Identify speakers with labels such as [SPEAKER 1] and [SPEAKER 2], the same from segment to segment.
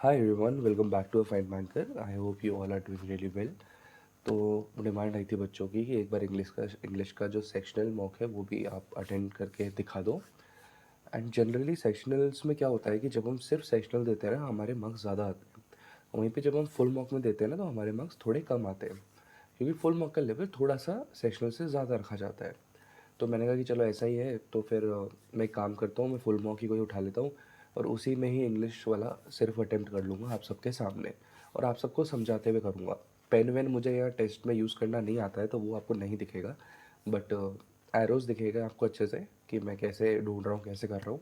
[SPEAKER 1] Hi everyone, welcome back to a Fine Banker. I hope you all are doing really well. तो demand आई थी बच्चों की कि एक बार इंग्लिश का जो सेक्शनल मॉक है वो भी आप अटेंड करके दिखा दो। एंड जनरली सेक्शनल्स में क्या होता है कि जब हम सिर्फ सेक्शनल देते हैं ना हमारे मार्क्स ज़्यादा आते हैं। वहीं पे जब हम फुल मॉक में देते हैं ना तो हमारे मार्क्स थोड़े कम आते हैं, क्योंकि फुल मॉक का लेवल थोड़ा सा सेक्शनल से ज़्यादा रखा जाता है। तो मैंने कहा कि चलो ऐसा ही है तो फिर मैं एक काम करता हूँ, मैं फुल मॉक ही कोई उठा लेता हूँ और उसी में ही इंग्लिश वाला सिर्फ अटेम्प्ट कर लूँगा आप सबके सामने, और आप सबको समझाते हुए करूँगा। पेन वेन मुझे यहाँ टेस्ट में यूज़ करना नहीं आता है तो वो आपको नहीं दिखेगा, बट एरोज़ दिखेगा आपको अच्छे से कि मैं कैसे ढूंढ रहा हूँ, कैसे कर रहा हूँ।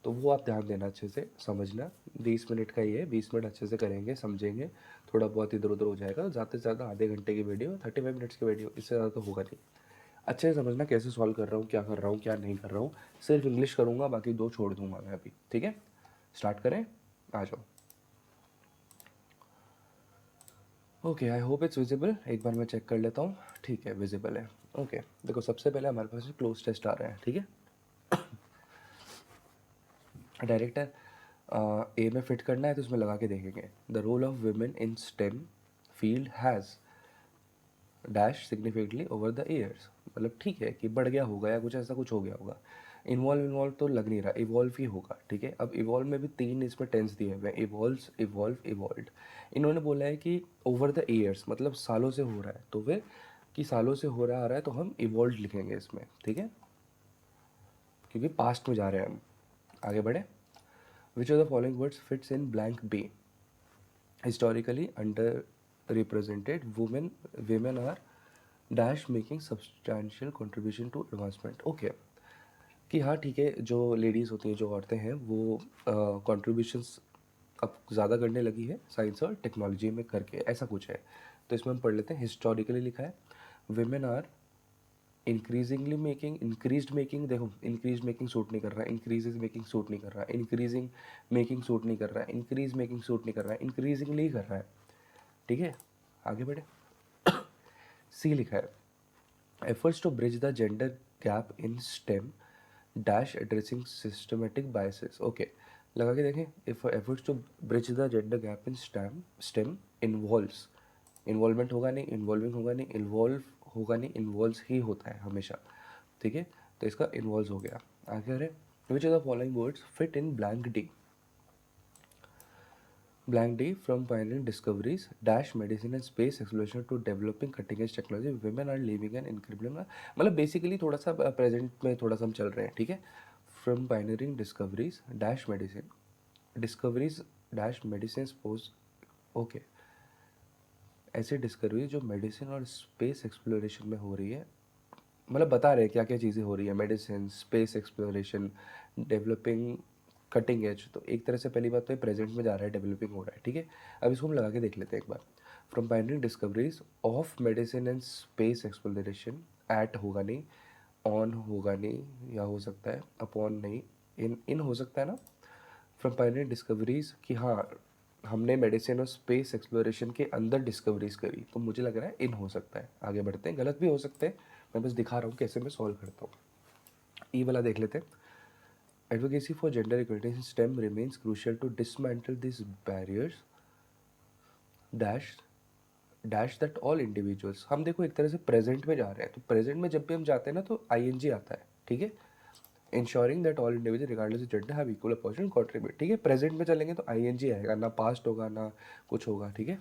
[SPEAKER 1] तो वो आप ध्यान देना, अच्छे से समझना। 20 मिनट का ही है, 20 मिनट अच्छे से करेंगे, समझेंगे। थोड़ा बहुत इधर उधर हो जाएगा, ज़्यादा से ज़्यादा आधे घंटे की वीडियो, 35 मिनट्स की वीडियो, इससे ज़्यादा तो होगा नहीं। अच्छे से समझना कैसे सॉल्व कर रहा हूँ, क्या कर रहा हूँ, क्या नहीं कर रहा हूँ। सिर्फ इंग्लिश करूँगा, बाकी दो छोड़ दूंगा मैं अभी, ठीक है। स्टार्ट करें, आ जाओ। Okay, I hope it's visible. एक बार मैं चेक कर लेता हूँ। ठीक है, विजिबल है। ओके, देखो सबसे पहले हमारे पास क्लोज टेस्ट आ रहे हैं, ठीक है। डायरेक्टर ए में फिट करना है तो उसमें लगा के देखेंगे। The role of women in STEM field has dash significantly over the years. मतलब ठीक है कि बढ़ गया होगा या कुछ ऐसा कुछ हो गया होगा। इन्वॉल्व तो लग नहीं रहा, इवॉल्व ही होगा, ठीक है। अब इवॉल्व में भी तीन इसमें टेंस दिए हुए हैं, इवॉल्व्स, इवॉल्व, इवॉल्व्ड। इन्होंने बोला है कि ओवर द ईयर्स मतलब सालों से हो रहा है, तो फिर कि सालों से हो रहा आ रहा है तो हम इवॉल्व लिखेंगे इसमें, ठीक है, क्योंकि पास्ट में जा रहे हैं हम। आगे बढ़े। Which of the following words fits in blank B. Historically underrepresented women are dash making substantial contribution to advancement. Okay, कि हाँ ठीक है, जो लेडीज़ होती हैं, जो औरतें हैं, वो कंट्रीब्यूशंस अब ज़्यादा करने लगी है साइंस और टेक्नोलॉजी में करके, ऐसा कुछ है। तो इसमें हम पढ़ लेते हैं। हिस्टोरिकली लिखा है women are increasingly making, increased making, देखो इंक्रीज मेकिंग सूट नहीं कर रहा है, इंक्रीजेज मेकिंग सूट नहीं कर रहा है, इंक्रीजिंग मेकिंग सूट नहीं कर रहा है, इंक्रीज मेकिंग सूट नहीं कर रहा है, इंक्रीजिंगली कर रहा है, ठीक है। आगे बढ़े। सी लिखा है efforts to bridge the gender gap in STEM dash addressing systematic biases। Okay, लगा के देखें। if efforts to bridge the gender gap in STEM involves, involvement होगा नहीं, इन्वॉल्विंग होगा नहीं, इन्वॉल्व होगा नहीं, इन्वॉल्व्स ही होता है हमेशा, ठीक है। तो इसका इन्वॉल्व हो गया। आगे रहे। Which are the following words fit in blank D. Blank D from pioneering discoveries dash medicine and space exploration to developing cutting edge technology women are living an incredible, मतलब बेसिकली थोड़ा सा present में थोड़ा सा हम चल रहे हैं, ठीक है। From pioneering discoveries dash medicine, discoveries dash medicine pose. Okay, ऐसी डिस्कवरी जो मेडिसिन और स्पेस एक्सप्लोरेशन में हो रही है, मतलब बता रहे हैं क्या क्या चीज़ें हो रही है। Medicine, space exploration, developing, cutting edge. तो एक तरह से पहली बात तो ये प्रेजेंट में जा रहा है, डेवलपिंग हो रहा है, ठीक है। अब इसको हम लगा के देख लेते हैं एक बार। From pioneering discoveries of medicine and space exploration, at होगा नहीं, ऑन होगा नहीं, या हो सकता है अपॉन नहीं, इन इन हो सकता है ना। फ्रॉम पायनियरिंग डिस्कवरीज कि हाँ हमने मेडिसिन और स्पेस एक्सप्लोरेशन के अंदर डिस्कवरीज करी, तो मुझे लग रहा है इन हो सकता है। आगे बढ़ते हैं, गलत भी हो सकते हैं, मैं बस दिखा रहा हूँ कैसे मैं सॉल्व करता हूँ। ई वाला देख लेते हैं। Advocacy for gender equality in STEM remains crucial to dismantle this barriers dash dash that all individuals. हम देखो एक तरह से प्रेजेंट में जा रहे हैं, तो प्रेजेंट में जब भी हम जाते हैं ना तो आईएनजी आता है, ठीक है। Ensuring that all individual regardless of gender have equal opportunity contribute, ठीक है। प्रेजेंट में चलेंगे तो आईएनजी आएगा, ना पास्ट होगा ना कुछ होगा, ठीक है।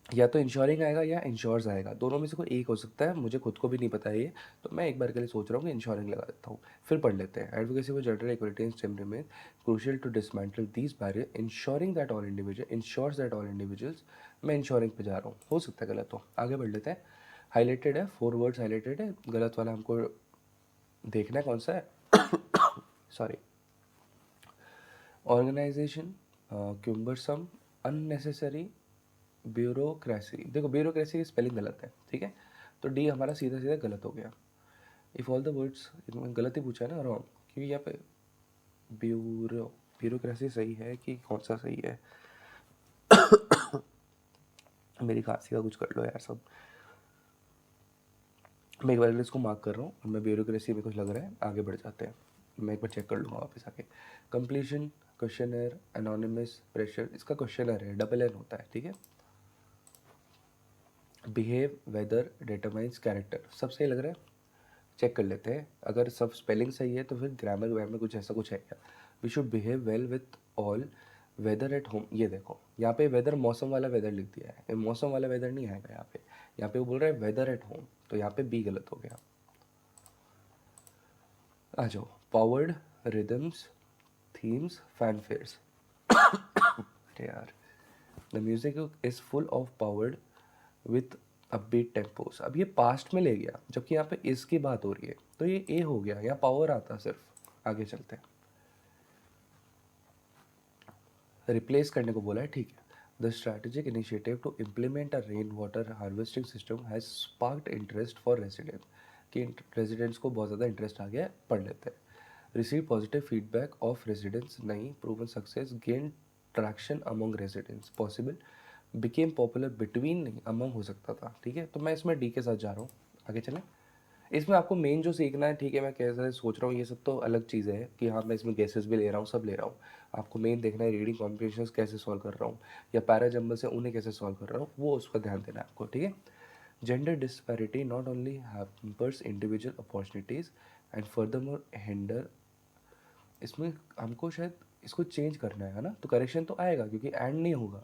[SPEAKER 1] या तो इंश्योरिंग आएगा या इंश्योर्स आएगा, दोनों में से कोई एक हो सकता है, मुझे खुद को भी नहीं पता है ये। तो मैं एक बार के लिए सोच रहा हूँ कि इंश्योरिंग लगा देता हूँ। फिर पढ़ लेते हैं। Advocacy for gender equality in STEM remain crucial to dismantle these barrier ensuring that all individual ensures that all individuals. मैं इंश्योरिंग पे जा रहा हूँ, हो सकता है गलत हो। आगे बढ़ लेते हैं। हाईलाइटेड है, 4 वर्ड्स हाईलाइटेड है, गलत वाला हमको देखना है कौन सा है। Sorry. Organization, cumbersome, unnecessary, bureaucracy. देखो ब्यूरोक्रेसी की स्पेलिंग गलत है, ठीक है। तो डी हमारा सीधा सीधा गलत हो गया। इफ़ ऑल द वर्ड्स, इन्होंने गलत ही पूछा है ना, रॉन्ग, क्योंकि यहाँ पे ब्यूरोक्रेसी सही है कि कौन सा सही है। मेरी खांसी का कुछ कर लो यार सब। मैं एक बार इसको मार्क कर रहा हूँ, मैं ब्यूरोक्रेसी में कुछ लग रहा है, आगे बढ़ जाते हैं। मैं एक बार चेक कर लूँगा वापस आके। कंप्लीशन क्वेश्चनर, एनोनिमस, प्रेशर, इसका क्वेश्चनर है, डबल एन होता है, ठीक है। बिहेव, वेदर, डिटरमाइंस, कैरेक्टर, सब सही लग रहा है। चेक कर लेते हैं, अगर सब स्पेलिंग सही है तो फिर ग्रामर वैमर कुछ ऐसा कुछ है क्या। We should behave well with all, whether at home, ये देखो यहाँ पे वेदर मौसम वाला वेदर लिख दिया है, ये मौसम वाला वेदर नहीं आएगा यहाँ पे। यहाँ पे वो बोल रहा है वेदर एट होम, तो यहाँ पे बी गलत हो गया। आ जाओ, पावर्ड, रिदम्स, थीम्स, फैनफेयर्स। अरे यार, the music is full of powered with upbeat tempos. अब ये पास्ट में ले गया, जबकि यहाँ पे इसकी बात हो रही है, तो ये ए हो गया, यहाँ पावर आता सिर्फ। आगे चलते हैं, रिप्लेस करने को बोला है, ठीक है। The strategic initiative to implement a rain water harvesting system has sparked interest for residents, कि रेजिडेंट्स को बहुत ज़्यादा इंटरेस्ट आ गया है, पढ़ लेते हैं। Receive positive feedback of residents, नहीं। Proven success, gain traction among residents, possible. Became popular, between नहीं, अमंग हो सकता था, ठीक है। तो मैं इसमें डी के साथ जा रहा हूँ। आगे चलें, इसमें आपको मेन जो सीखना है, ठीक है, मैं कैसे सोच रहा हूँ, ये सब तो अलग चीज़ें हैं कि हाँ मैं इसमें गेसेस भी ले रहा हूँ, सब ले रहा हूँ। आपको मेन देखना है रीडिंग कॉम्प्रिहेंशन कैसे सॉल्व कर रहा हूँ, या पैरा जंबल से उन्हें कैसे सॉल्व कर रहा हूँ, वो उस पर ध्यान देना है आपको, ठीक है। Gender disparity not only hampers individual opportunities and furthermore hinder, इसमें हमको शायद इसको चेंज करना है ना, तो करेक्शन तो आएगा क्योंकि एंड नहीं होगा,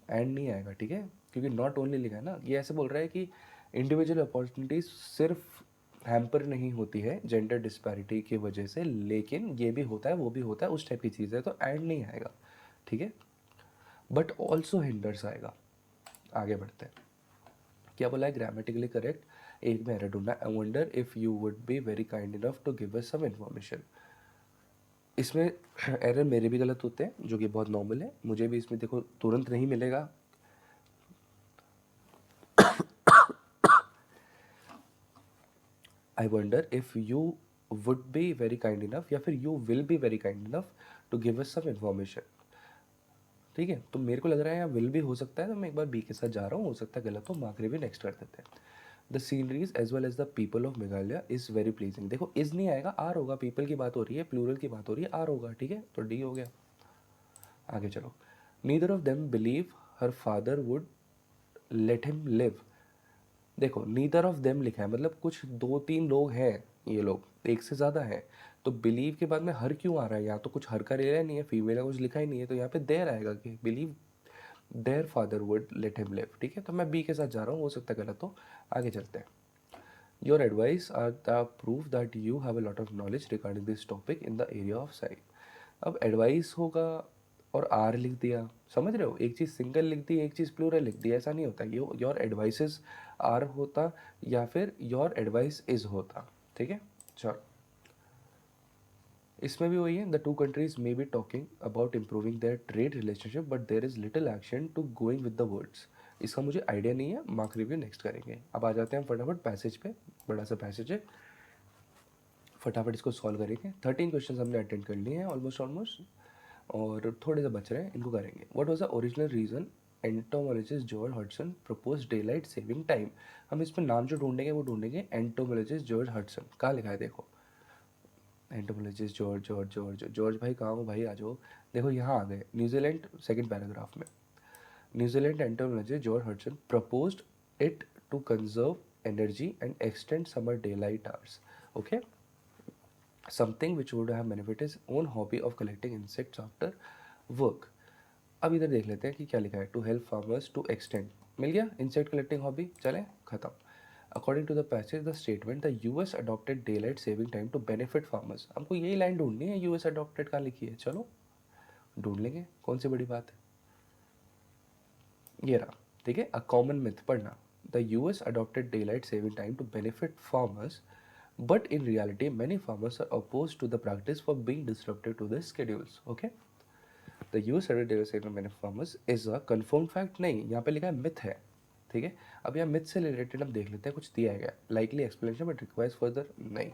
[SPEAKER 1] एंड नहीं आएगा, ठीक है, क्योंकि नॉट ओनली लिखा है ना। ये ऐसे बोल रहा है कि इंडिविजुअल अपॉर्चुनिटीज सिर्फ हैम्पर नहीं होती है जेंडर डिस्पैरिटी की वजह से, लेकिन ये भी होता है, वो भी होता है, उस टाइप की चीज़ है, तो एंड नहीं आएगा, ठीक है। बट ऑल्सो हिंडर्स आएगा। आगे बढ़ते हैं, क्या बोला है, ग्रामेटिकली करेक्ट, एक में एरर ढूंढना। I wonder if you would be very kind enough to give us some information. इसमें एरर मेरे भी गलत होते हैं, जो कि बहुत नॉर्मल है, मुझे भी इसमें देखो तुरंत नहीं मिलेगा। I wonder if you would be very kind enough, या फिर you will be very kind enough to give us some information, ठीक है। तो मेरे को लग रहा है यहाँ विल भी हो सकता है, तो मैं एक बार बी के साथ जा रहा हूँ, हो सकता है गलत हो, मार्क रिव्यू नेक्स्ट कर देते हैं। The sceneries as well as the people of Meghalaya is very pleasing, देखो इज नहीं आएगा, आर होगा, पीपल की बात हो रही है, प्लूरल की बात हो रही है, आर होगा, ठीक है, तो डी हो गया। आगे चलो, neither of them believe her father would let him live, देखो नीदर ऑफ देम लिखा है, मतलब कुछ दो तीन लोग हैं, ये लोग एक से ज़्यादा है, तो बिलीव के बाद में हर क्यों आ रहा है, यहाँ तो कुछ हर का रिलेशन नहीं है, फीमेल का कुछ लिखा ही नहीं है, तो यहाँ पे देर आएगा कि believe their father would let him live, ठीक है। तो मैं बी के साथ जा रहा हूँ, हो सकता है गलत हो। आगे चलते हैं, your advice are the proof that you have a lot of knowledge regarding this topic in the area of science. अब एडवाइस होगा और आर लिख दिया, समझ रहे हो, एक चीज़ सिंगल लिख दी, एक चीज़ प्लूरल लिख दी, ऐसा नहीं होता, ये योर एडवाइसेस आर होता या फिर योर एडवाइस इज होता, ठीक है। चलो, इसमें भी वही है, the two countries may be talking about improving their trade relationship but there is little action to going with the words, इसका मुझे आइडिया नहीं है, मार्क रिव्यू नेक्स्ट करेंगे। अब आ जाते हैं फटाफट पैसेज पे, बड़ा सा पैसेज है, फटाफट इसको सॉल्व करेंगे। 13 क्वेश्चन हमने अटेंड कर लिए हैं ऑलमोस्ट, और थोड़े से बच रहे हैं, इनको करेंगे। What was the original reason entomologist George Hudson propose day light saving time, हम इसमें नाम जो ढूंढेंगे वो ढूंढेंगे एंटोमोलॉजिस्ट जॉर्ज हडसन, कहाँ लिखा है देखो, entomologist George George George George भाई कहाँ हो भाई, आ जाओ, देखो यहाँ आ गए, न्यूजीलैंड, सेकंड पैराग्राफ में, New Zealand entomologist George Hudson proposed it to conserve energy and extend summer day light hours, okay, something which would have benefit his own hobby of collecting insects after work. अब इधर देख लेते हैं कि क्या लिखा है, to help farmers to extend, मिल गया, इंसेक्ट कलेक्टिंग हॉबी, चलें खत्म। According to the passage the statement the US adopted day light saving time to benefit farmers, हमको यही लाइन ढूंढनी है, यूएस अडॉप्टेड कहाँ लिखी है, चलो ढूंढ लेंगे, कौन सी बड़ी बात है, ये रहा, ठीक है। अ कॉमन मिथ पढ़ना, the US adopted day light saving time to benefit farmers but in reality many farmers are opposed to the practice for being disruptive to their schedules, okay। The US advertisement many farmers is a confirm fact, नहीं, यहाँ पे लिखा है myth है, ठीक है। अब यहाँ मिथ से रिलेटेड हम देख लेते हैं, कुछ दिया गया, likely explanation but requires further, नहीं।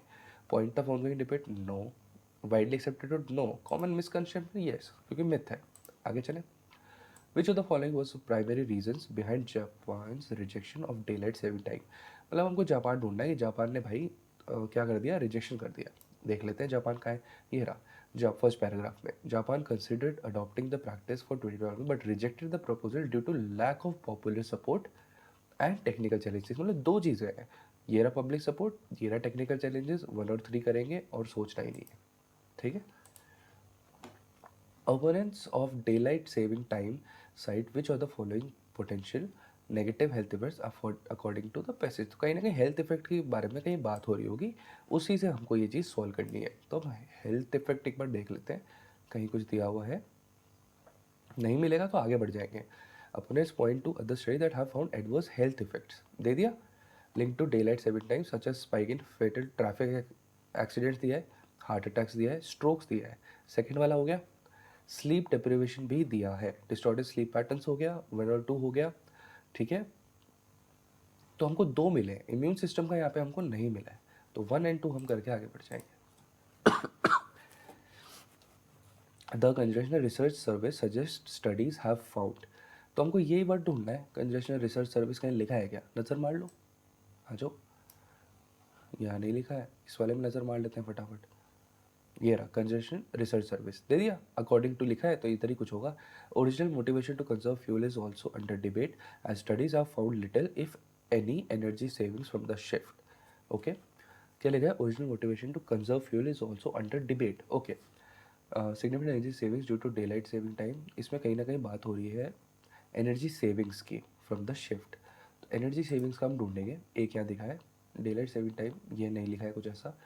[SPEAKER 1] Point of ongoing debate, no. Widely accepted, no. Common misconception, yes, क्योंकि मिथ है। आगे चलें, which of the following was primary reasons behind Japan rejection of day light saving time, मतलब हमको Japan ढूंढना है कि जापान ने भाई क्या कर दिया, रिजेक्शन कर दिया। देख लेते हैं जापान का है, ये रहा, फर्स्ट पैराग्राफ में, Japan considered adopting the practice for 2012 but rejected the proposal due to lack of popular support and technical challenges. मतलब दो चीज़ें हैं, ये रहा पब्लिक सपोर्ट, ये रहा टेक्निकल चैलेंजेस, 1 और 3 करेंगे और सोचना ही नहीं है, ठीक है। Opponents of daylight saving time cite which of the following potential negative health effects according to the passage। तो कहीं ना कहीं हेल्थ इफेक्ट के बारे में कहीं बात हो रही होगी, उसी से हमको ये चीज़ सॉल्व करनी है। तो हम हेल्थ इफेक्ट एक बार देख लेते हैं, कहीं कुछ दिया हुआ है, नहीं मिलेगा तो आगे बढ़ जाएंगे। Opponents point to other study that have found adverse health effects, दे दिया। Link to daylight saving time such as spike in fatal traffic accidents दिया है, हार्ट अटैक्स दिया है, स्ट्रोक्स दिया है। सेकेंड वाला हो गया स्लीप डिप्रिवेशन भी दिया है, डिस्टॉर्टेड स्लीप पैटर्न्स हो गया, 1 और 2 हो गया, ठीक है। तो हमको 2 मिले, इम्यून सिस्टम का यहाँ पे हमको नहीं मिला है, तो 1 एंड 2 हम करके आगे बढ़ जाएंगे। The conservational research service suggest studies have found, तो हमको यही वर्ड ढूंढना है। कंजर्वेशनल रिसर्च सर्विस कहीं लिखा है क्या, नज़र मार लो, आ जाओ। यहाँ नहीं लिखा है, इस वाले में नज़र मार लेते हैं फटाफट। ये रहा कंजर्वेशन रिसर्च सर्विस, दे दिया, अकॉर्डिंग टू लिखा है तो इधर ही कुछ होगा। Original motivation to conserve fuel is also under debate as studies have found little if any energy savings from the shift. Okay, क्या लिखा है, original motivation to conserve fuel is also under debate. Okay, significant energy savings due to day light saving time, इसमें कहीं ना कहीं बात हो रही है एनर्जी सेविंग्स की फ्रॉम द शिफ्ट। तो एनर्जी सेविंग्स का हम ढूंढेंगे, एक यहाँ दिखा है डे लाइट सेविंग टाइम, ये नहीं लिखा है कुछ ऐसा,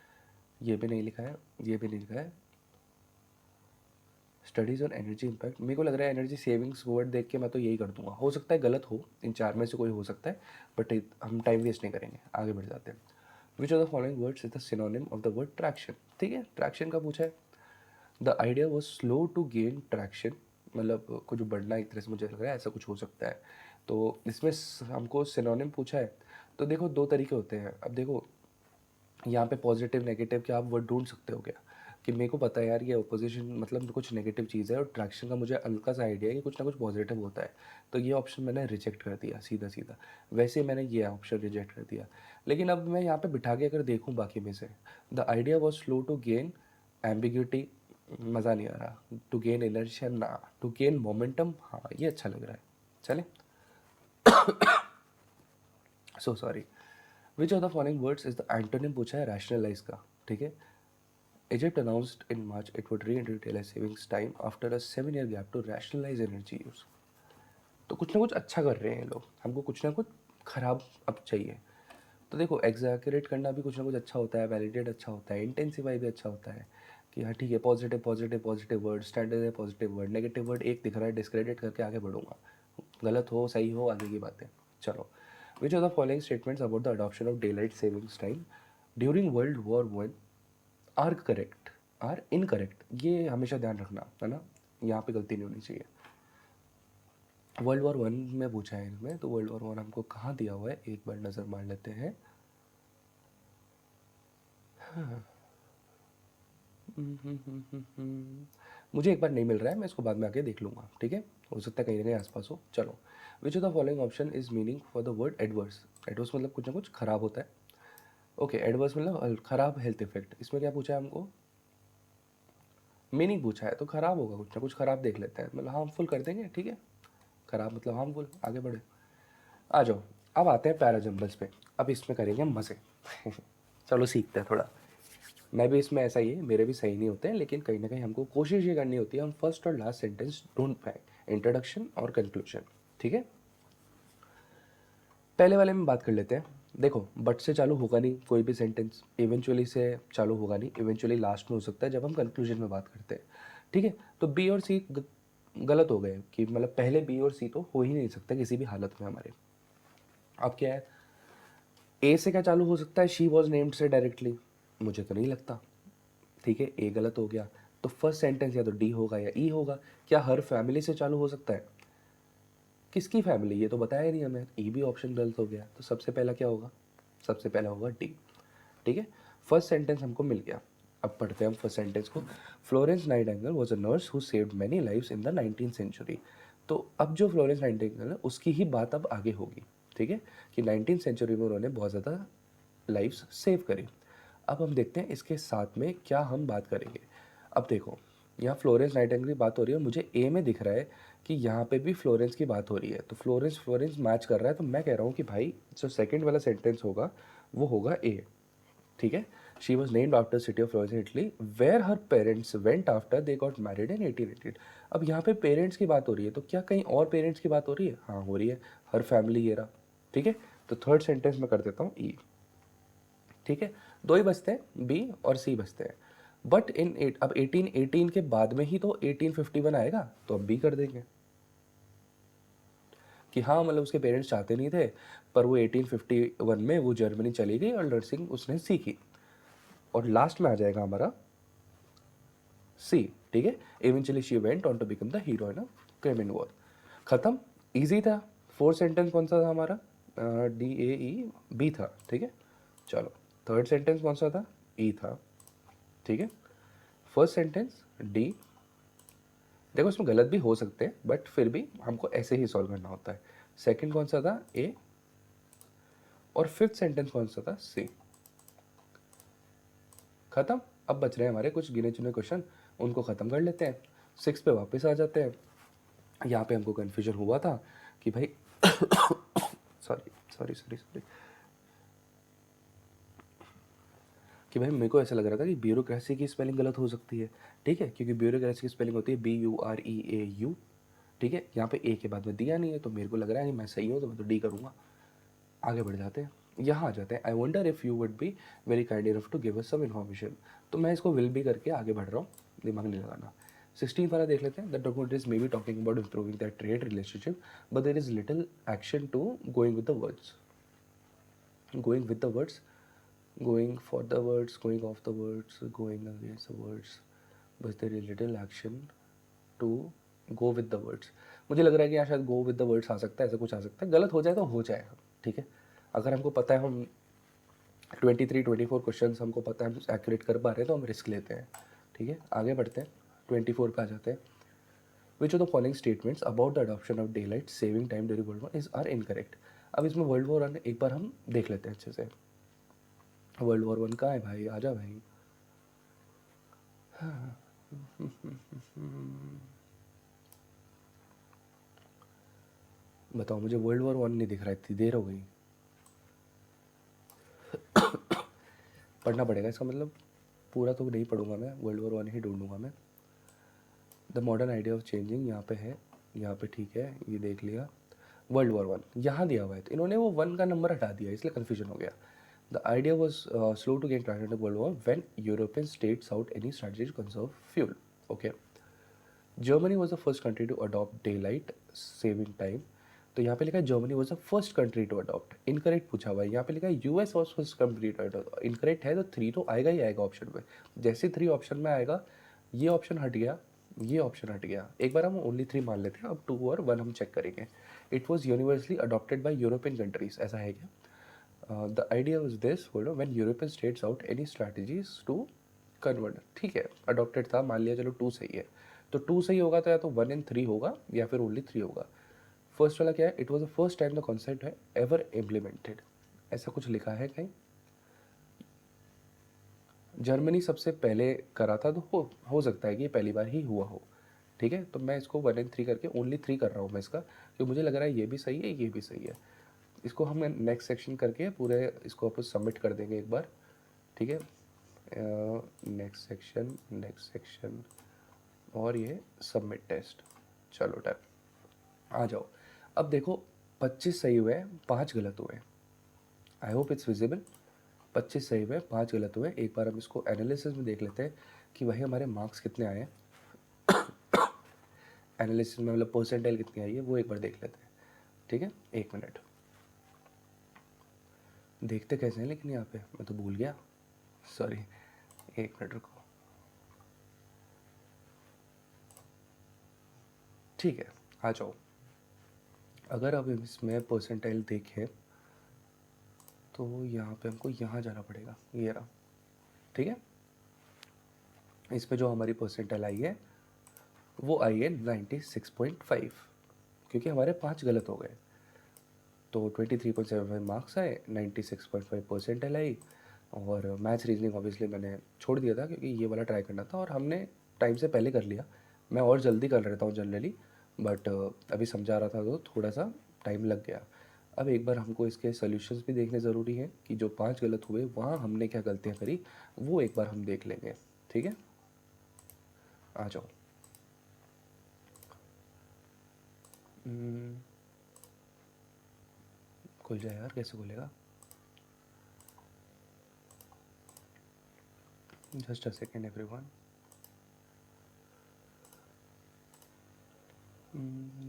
[SPEAKER 1] ये भी नहीं लिखा है, ये भी नहीं लिखा है। स्टडीज़ ऑन एनर्जी इम्पैक्ट, मेरे को लग रहा है एनर्जी सेविंग्स वर्ड देख के मैं तो यही कर दूंगा, हो सकता है गलत हो, इन 4 में से कोई हो सकता है, बट हम टाइम वेस्ट नहीं करेंगे, आगे बढ़ जाते हैं। Which of the following words is the synonym of the word traction, ठीक है, ट्रैक्शन का पूछा है। The idea was slow to gain traction, मतलब कुछ बढ़ना, एक तरह से मुझे लग रहा है ऐसा कुछ हो सकता है। तो इसमें हमको सिनोनिम पूछा है, तो देखो 2 तरीके होते हैं। अब देखो यहाँ पे पॉजिटिव नेगेटिव क्या आप वर्ड ढूंढ सकते हो क्या, कि मेरे को पता है यार ये अपोजिशन मतलब कुछ नेगेटिव चीज़ है, और ट्रैक्शन का मुझे हल्का सा आइडिया है कि कुछ ना कुछ पॉजिटिव होता है, तो ये ऑप्शन मैंने रिजेक्ट कर दिया सीधा सीधा। वैसे मैंने ये ऑप्शन रिजेक्ट कर दिया, लेकिन अब मैं यहाँ पे बिठा के अगर देखूँ बाकी में से, the idea was slow to gain ambiguity, मज़ा नहीं आ रहा, टू गेन इनर्शिया ना, टू गेन मोमेंटम, हाँ ये अच्छा लग रहा है, चले। So sorry, which of the following words is the antonym पूछा है रैशनलाइज का, ठीक है। Egypt announced in March it would re-utilize savings time after a 7-year gap to rationalize energy use। तो कुछ ना कुछ अच्छा कर रहे हैं लोग, हमको कुछ ना कुछ खराब अब चाहिए। तो देखो एग्जैगरेट करना भी कुछ ना कुछ अच्छा होता है, वैलिडेट अच्छा होता है, इंटेंसिफाई भी अच्छा होता है, कि हाँ ठीक है, positive positive positive word, standard है पॉजिटिव वर्ड, नेगेटिव वर्ड एक दिख रहा है, डिस्क्रेडिट करके आगे बढ़ूंगा, गलत हो सही हो आगे की बात है। चलो, which of the following statements about the adoption of day light savings time during world war 1 are correct, are incorrect, ये हमेशा ध्यान रखना है ना, यहाँ पे गलती नहीं होनी चाहिए। वर्ल्ड वॉर 1 में पूछा है इनमें, तो वर्ल्ड वॉर 1 हमको कहाँ दिया हुआ है, एक बार नज़र मार लेते हैं। मुझे एक बार नहीं मिल रहा है, मैं इसको बाद में आके देख लूँगा, ठीक है, हो सकता है कहीं ना कहीं आसपास हो। चलो, which of the following option is meaning for the word adverse, adverse मतलब कुछ ना कुछ खराब होता है। ओके, एडवर्स मतलब खराब हेल्थ इफेक्ट, इसमें क्या पूछा है हमको, मीनिंग पूछा है, तो खराब होगा, कुछ ना कुछ खराब देख लेते हैं, मतलब हार्मफुल कर देंगे, ठीक है, खराब मतलब हार्मफुल, आगे बढ़े। आ जाओ, अब आते हैं पैराजम्बल्स पे, अब इसमें करेंगे मज़े। चलो सीखते हैं थोड़ा, मैं भी इसमें ऐसा ही है, मेरे भी सही नहीं होते हैं, लेकिन कहीं ना कहीं हमको कोशिश ये करनी होती है हम फर्स्ट और लास्ट सेंटेंस ढूंढ पाए, इंट्रोडक्शन और कंक्लूजन, ठीक है। पहले वाले में बात कर लेते हैं। देखो, बट से चालू होगा नहीं कोई भी सेंटेंस, इवेंचुअली से चालू होगा नहीं, इवेंचुअली लास्ट में हो सकता है जब हम कंक्लूजन में बात करते हैं, ठीक है। तो बी और सी गलत हो गए, कि मतलब पहले बी और सी तो हो ही नहीं सकता किसी भी हालत में हमारे। अब क्या है, ए से क्या चालू हो सकता है, शी वॉज नेम्ड से डायरेक्टली, मुझे तो नहीं लगता, ठीक है, ए गलत हो गया। तो फर्स्ट सेंटेंस या तो डी होगा या ई होगा। क्या हर फैमिली से चालू हो सकता है, किसकी फैमिली, ये तो बताया नहीं हमें, ई भी ऑप्शन गलत हो गया। तो सबसे पहला क्या होगा, सबसे पहला होगा डी, ठीक है। फर्स्ट सेंटेंस हमको मिल गया। अब पढ़ते हैं हम फर्स्ट सेंटेंस को। Florence Nightingale was a nurse who saved many lives in the 19th century. तो अब जो फ्लोरेंस नाइटिंगेल है उसकी ही बात अब आगे होगी, ठीक है, कि 19th सेंचुरी में उन्होंने बहुत ज़्यादा लाइव्स सेव करी। अब हम देखते हैं इसके साथ में क्या हम बात करेंगे। अब देखो, यहाँ फ्लोरेंस नाइटिंगेल की बात हो रही है, मुझे ए में दिख रहा है कि यहाँ पे भी फ्लोरेंस की बात हो रही है, तो फ्लोरेंस फ्लोरेंस मैच कर रहा है, तो मैं कह रहा हूँ कि भाई जो सेकंड वाला सेंटेंस होगा वो होगा ए। ठीक है, she was named after city of Florence in Italy where her parents went after they got married in 1888। अब यहाँ पे पेरेंट्स की बात हो रही है, तो क्या कहीं और पेरेंट्स की बात हो रही है? हाँ हो रही है, हर फैमिली ये रहा। ठीक है, तो थर्ड सेंटेंस में कर देता हूँ ई। ठीक है, दो ही बचते हैं, बी और सी बचते हैं। बट इन अब 1818 के बाद में ही तो 1851 आएगा, तो अब बी कर देंगे कि हाँ मतलब उसके पेरेंट्स चाहते नहीं थे, पर वो 1851 में वो जर्मनी चली गई और नर्सिंग उसने सीखी, और लास्ट में आ जाएगा हमारा सी। ठीक है, eventually she went on to become the hero in Crimean war. खत्म, इजी था। फोर्थ सेंटेंस कौन सा था हमारा? डी ए ई बी था। ठीक है, चलो थर्ड सेंटेंस कौन सा था? ई था। ठीक है, फर्स्ट सेंटेंस डी। देखो इसमें गलत भी हो सकते हैं, बट फिर भी हमको ऐसे ही सॉल्व करना होता है। सेकंड कौन सा था? ए। और फिफ्थ सेंटेंस कौन सा था? सी। खत्म। अब बच रहे हैं हमारे कुछ गिने चुने क्वेश्चन, उनको ख़त्म कर लेते हैं। 6 पे वापस आ जाते हैं। यहाँ पे हमको कन्फ्यूजन हुआ था कि भाई सॉरी सॉरी सॉरी सॉरी कि भाई मेरे को ऐसा लग रहा था कि ब्यूरोक्रेसी की स्पेलिंग गलत हो सकती है। ठीक है, क्योंकि ब्यूरोक्रेसी की स्पेलिंग होती है BUREAU। ठीक है, यहाँ पे ए के बाद में दिया नहीं है, तो मेरे को लग रहा है कि मैं सही हूँ, तो मैं तो डी करूँगा। आगे बढ़ जाते हैं, यहाँ आ जाते हैं। I wonder if you would be very kind enough to give us some information. तो मैं इसको विल बी करके आगे बढ़ रहा हूँ, दिमाग नहीं लगाना। 16 वाला देख लेते हैं। The document may be talking about improving that trade relationship but there is little action to going with the words. Going with the words, going for the words, going off the words, going against the words, but there is little action to go with the words। मुझे लग रहा है कि यहाँ शायद go with the words आ सकता है, ऐसा कुछ आ सकता है। गलत हो जाए तो हो जाएगा। ठीक है, अगर हमको पता है हम 23-24 क्वेश्चन हमको पता है हम एक्यूरेट कर पा रहे हैं, तो हम रिस्क लेते हैं। ठीक है, आगे बढ़ते हैं, 24 पे आ जाते हैं। Which of the following statements about the adoption of day light saving time during world war is are incorrect. अब इसमें वर्ल्ड वॉर वन एक बार हम देख लेते हैं अच्छे से। वर्ल्ड वॉर वन कहाँ है भाई? आजा भाई। बताओ मुझे, वर्ल्ड वॉर वन नहीं दिख रहा है, इतनी देर हो गई। पढ़ना पड़ेगा इसका मतलब, पूरा तो नहीं पढ़ूंगा मैं, वर्ल्ड वॉर वन ही ढूंढूंगा मैं। The modern idea of changing यहाँ पे है, यहाँ पे ठीक है, ये देख लिया। वर्ल्ड वॉर वन यहाँ दिया हुआ है, तो इन्होंने वो वन का नंबर हटा दिया, इसलिए कन्फ्यूजन हो गया। The idea was slow to get translated world war when European states out any strategy to conserve fuel. Okay, Germany was the first country to adopt day light saving time. तो यहाँ पे लिखा है Germany was the first country to adopt. Incorrect पूछा हुआ है, यहाँ पे लिखा है US was first country to adopt. Incorrect है तो 3 तो आएगा ही आएगा ऑप्शन में। जैसे 3 ऑप्शन में आएगा, ये ऑप्शन हट गया, ये ऑप्शन हट गया। एक बार हम ओनली 3 मान लेते हैं, अब 2 और 1 हम चेक करेंगे। It was universally adopted by European countries, ऐसा है क्या? द आइडिया वॉज दिस, बोलो, when European states out any strategies to convert. ठीक है, अडॉप्टेड था, मान लिया, चलो 2 सही है। तो 2 सही होगा तो या तो 1 एंड 3 होगा या फिर ओनली 3 होगा। फर्स्ट वाला क्या है? It was the first time the concept है एवर इम्प्लीमेंटेड, ऐसा कुछ लिखा है कहीं? जर्मनी सबसे पहले करा था, तो हो सकता है कि ये पहली बार ही हुआ हो। ठीक है, तो मैं इसको 1 एंड 3 करके ओनली 3 कर रहा हूँ मैं इसका, क्योंकि मुझे लग रहा है ये भी सही है, ये भी सही है। इसको हम नेक्स्ट सेक्शन करके पूरे इसको अपन सबमिट कर देंगे एक बार। ठीक है, नेक्स्ट सेक्शन, नेक्स्ट सेक्शन, और ये सबमिट टेस्ट। चलो टाइप आ जाओ। अब देखो 25 सही हुए, 5 गलत हुए। I hope it's visible. 25 सही हुए, 5 गलत हुए। एक बार हम इसको एनालिसिस में देख लेते हैं कि वही हमारे मार्क्स कितने आए हैं। एनालिसिस में मतलब परसेंटाइल कितनी आई है, वो एक बार देख लेते हैं। ठीक है, 1 मिनट देखते कैसे हैं, लेकिन यहाँ पे मैं तो भूल गया, सॉरी, 1 मिनट रुको। ठीक है, आ जाओ। अगर अब इसमें परसेंटाइल देखें तो यहाँ पे हमको यहाँ जाना पड़ेगा, ये रहा। ठीक है, इसमें जो हमारी परसेंटाइल आई है वो आई है 96.5, क्योंकि हमारे 5 गलत हो गए। तो 23.75 मार्क्स आए, 96.5 परसेंटाइल आई। और मैथ्स रीजनिंग ऑब्वियसली मैंने छोड़ दिया था, क्योंकि ये वाला ट्राई करना था, और हमने टाइम से पहले कर लिया। मैं और जल्दी कर रहता हूँ जनरली, बट अभी समझा रहा था तो थोड़ा सा टाइम लग गया। अब एक बार हमको इसके सॉल्यूशंस भी देखने ज़रूरी हैं कि जो 5 गलत हुए वहाँ हमने क्या गलतियाँ करी, वो एक बार हम देख लेंगे। ठीक है, आ जाओ। खुल जाए यार, कैसे खुलेगा? Just a second everyone.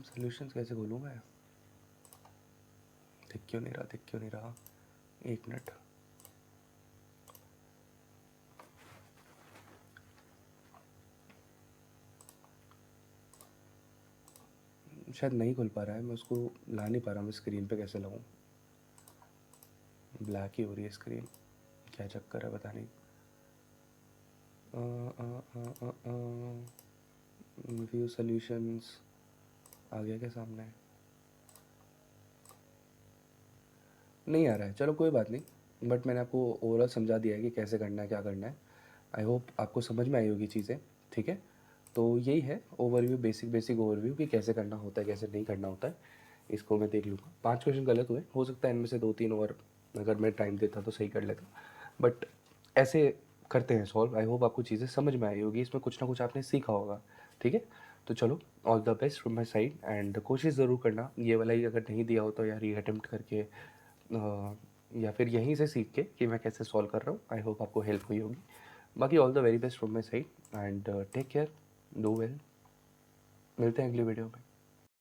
[SPEAKER 1] Solutions कैसे खोलूँ मैं? दिख क्यों नहीं रहा, दिख क्यों नहीं रहा? एक मिनट। शायद नहीं खुल पा रहा है, मैं उसको ला नहीं पा रहा। मैं स्क्रीन पे कैसे लाऊँ? ब्लैक ही हो रही है स्क्रीन, क्या चक्कर है पता नहीं। व्यू सॉल्यूशंस आ गया क्या सामने? नहीं आ रहा है, चलो कोई बात नहीं। बट मैंने आपको ओवरऑल समझा दिया है कि कैसे करना है, क्या करना है। आई होप आपको समझ में आई होगी चीज़ें। ठीक है, तो यही है ओवरव्यू, बेसिक बेसिक ओवरव्यू कि कैसे करना होता है, कैसे नहीं करना होता है। इसको मैं देख लूँगा। 5 क्वेश्चन गलत हुए, हो सकता है इनमें से 2-3 और अगर मैं टाइम देता तो सही कर लेता, बट ऐसे करते हैं सॉल्व। आई होप आपको चीज़ें समझ में आई होगी, इसमें कुछ ना कुछ आपने सीखा होगा। ठीक है, तो चलो, all the best from my side. And कोशिश ज़रूर करना, ये वाला ही अगर नहीं दिया हो तो यार री अटेम्प्ट करके या फिर यहीं से सीख के कि मैं कैसे सॉल्व कर रहा हूँ। आई होप आपको हेल्प हुई होगी। बाकी all the very best from my side and take care, do well. मिलते हैं अगली वीडियो में।